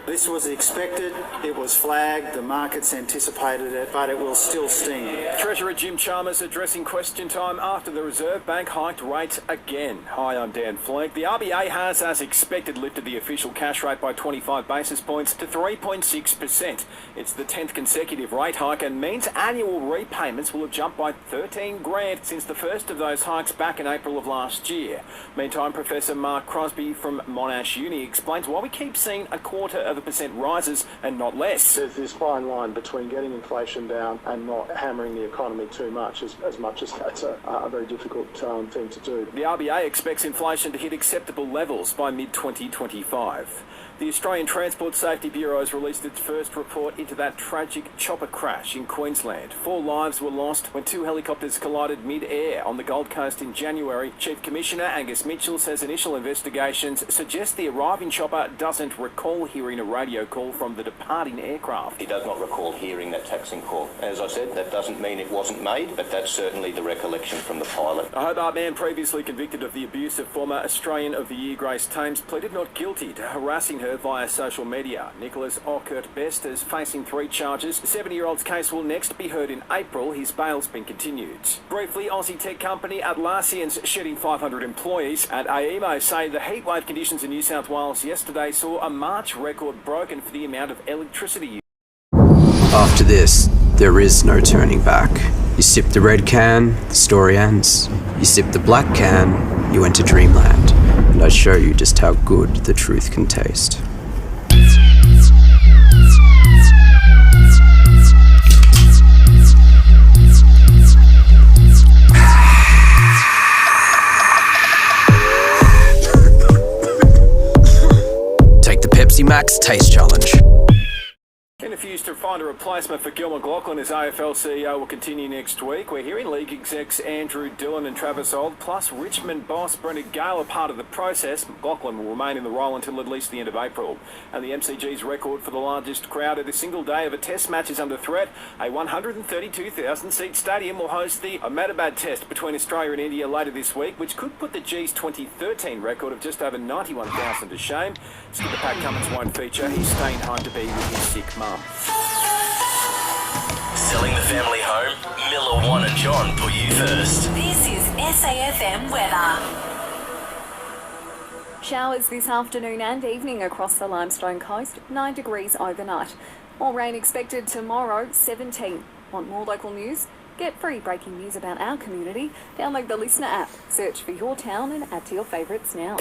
This was expected, it was flagged, the markets anticipated it, but it will still sting. Treasurer Jim Chalmers addressing question time after the Reserve Bank hiked rates again. Hi, I'm Dan Flake. The RBA has, as expected, lifted the official cash rate by 25 basis points to 3.6%. It's the 10th consecutive rate hike and means annual repayments will have jumped by $13,000 since the first of those hikes back in April of last year. Meantime, Professor Mark Crosby from Monash Uni explains why we keep seeing 0.25% rises and not less. There's this fine line between getting inflation down and not hammering the economy too much, as that's a very difficult thing to do. The RBA expects inflation to hit acceptable levels by mid-2025. The Australian Transport Safety Bureau has released its first report into that tragic chopper crash in Queensland. 4 lives were lost when 2 helicopters collided mid-air on the Gold Coast in January. Chief Commissioner Angus Mitchell says initial investigations suggest the arriving chopper doesn't recall hearing a radio call from the departing aircraft. He does not recall hearing that taxing call. As I said, that doesn't mean it wasn't made, but that's certainly the recollection from the pilot. A Hobart man previously convicted of the abuse of former Australian of the Year Grace Thames pleaded not guilty to harassing her via social media. Nicholas Ockert Best is facing 3 charges. The 70-year-old's case will next be heard in April. His bail's been continued. Briefly, Aussie tech company Atlassian's shedding 500 employees. At AEMO say the heatwave conditions in New South Wales yesterday saw a March record broken for the amount of electricity used. After this, there is no turning back. You sip the red can, the story ends. You sip the black can, you enter dreamland. And I show you just how good the truth can taste. Take the Pepsi Max Taste Challenge. Interviews to find a replacement for Gil McLachlan as AFL CEO will continue next week. We're hearing league execs Andrew Dillon and Travis Auld, plus Richmond boss Brendan Gale are part of the process. McLachlan will remain in the role until at least the end of April. And the MCG's record for the largest crowd at a single day of a test match is under threat. A 132,000-seat stadium will host the Ahmedabad Test between Australia and India later this week, which could put the G's 2013 record of just over 91,000 to shame. Skipper Pat Cummins won't feature. He's staying home to be with his sick mum. Selling the family home? Miller, Juan and John put you first. This is SAFM weather. Showers this afternoon and evening across the Limestone coast, 9 degrees overnight. More rain expected tomorrow, 17. Want more local news? Get free breaking news about our community. Download the Listener app, search for your town and add to your favourites now.